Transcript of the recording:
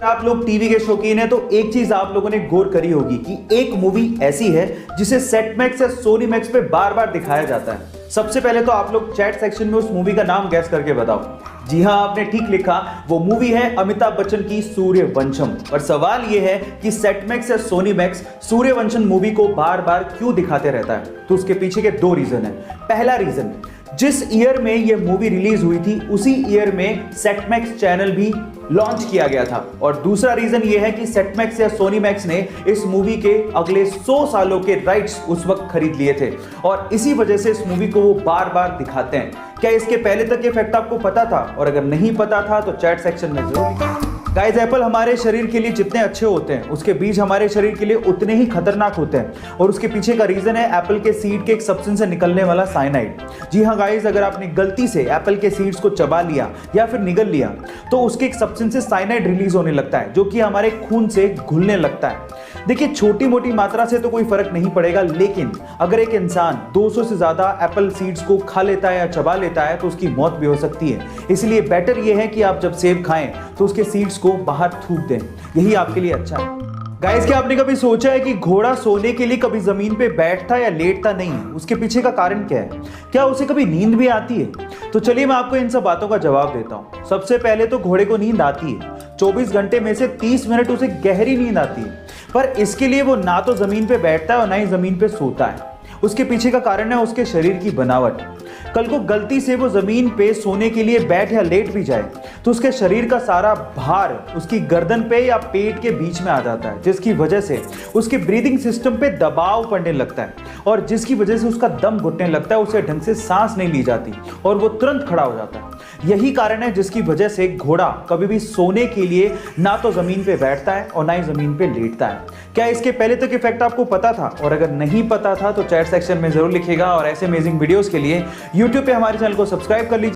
आप लोग टीवी के शौकीन हैं तो एक चीज आप लोगों ने गौर करी होगी कि एक मूवी ऐसी है जिसे सेट मैक्स या सोनी मैक्स पे बार बार दिखाया जाता है। सबसे पहले तो आप लोग चैट सेक्शन में उस मूवी का नाम गैस करके बताओ। जी हां, आपने ठीक लिखा, वो मूवी है अमिताभ बच्चन की सूर्यवंशम। पर सवाल यह है कि सेट मैक्स या सोनी मैक्स सूर्यवंशम मूवी को बार बार क्यों दिखाते रहता है? तो उसके पीछे के दो रीजन है। पहला रीजन, जिस ईयर में यह मूवी रिलीज हुई थी उसी ईयर में सेट मैक्स चैनल भी लॉन्च किया गया था। और दूसरा रीजन यह है कि सेट मैक्स या सोनी मैक्स ने इस मूवी के अगले 100 सालों के राइट्स उस वक्त खरीद लिए थे और इसी वजह से इस मूवी को वो बार बार दिखाते हैं। क्या इसके पहले तक ये फैक्ट आपको पता था? और अगर नहीं पता था तो चैट सेक्शन में जरूर। गाइस, एप्पल हमारे शरीर के लिए जितने अच्छे होते हैं उसके बीज हमारे शरीर के लिए उतने ही खतरनाक होते हैं और उसके पीछे का रीजन है एप्पल के सीड के एक सब्सटेंस से निकलने वाला साइनाइड। जी हाँ गाइस, अगर आपने गलती से एप्पल के सीड्स को चबा लिया या फिर निगल लिया तो उसके एक सब्सटेंस से साइनाइड रिलीज होने लगता है जो कि हमारे खून से घुलने लगता है। देखिए, छोटी मोटी मात्रा से तो कोई फर्क नहीं पड़ेगा, लेकिन अगर एक इंसान 200 से ज्यादा एप्पल सीड्स को खा लेता है या चबा लेता है तो उसकी मौत भी हो सकती है। इसलिए बेटर यह है कि आप जब सेब खाएं तो उसके सीड्स को बाहर थूक दें, यही आपके लिए अच्छा है। गाइस, क्या आपने कभी सोचा है कि घोड़ा सोने के लिए कभी जमीन पे बैठता या लेटता नहीं? उसके पीछे का कारण क्या है? क्या उसे कभी नींद भी आती है? तो चलिए मैं आपको इन सब बातों का जवाब देता हूं। सबसे पहले तो घोड़े को नींद आती है। 24 घंटे में से 30 मिनट उसे गहरी नींद आती है, पर इसके लिए वो ना तो जमीन पे बैठता है और ना ही जमीन पे सोता है। उसके पीछे का कारण है उसके शरीर की बनावट। कल को गलती से वो जमीन पे सोने के लिए बैठ या लेट भी जाए तो उसके शरीर का सारा भार उसकी गर्दन पे या पेट के बीच में आ जाता है, जिसकी वजह से उसके ब्रीदिंग सिस्टम पे दबाव पड़ने लगता है और जिसकी वजह से उसका दम घुटने लगता है, उसे ढंग से सांस नहीं ली जाती और वो तुरंत खड़ा हो जाता है। यही कारण है जिसकी वजह से घोड़ा कभी भी सोने के लिए ना तो जमीन पे बैठता है और ना ही जमीन पे लेटता है। क्या इसके पहले तक ये फैक्ट आपको पता था? और अगर नहीं पता था तो चैट सेक्शन में जरूर लिखिएगा और ऐसे अमेजिंग वीडियोस के लिए YouTube पे हमारे चैनल को सब्सक्राइब कर लीजिए।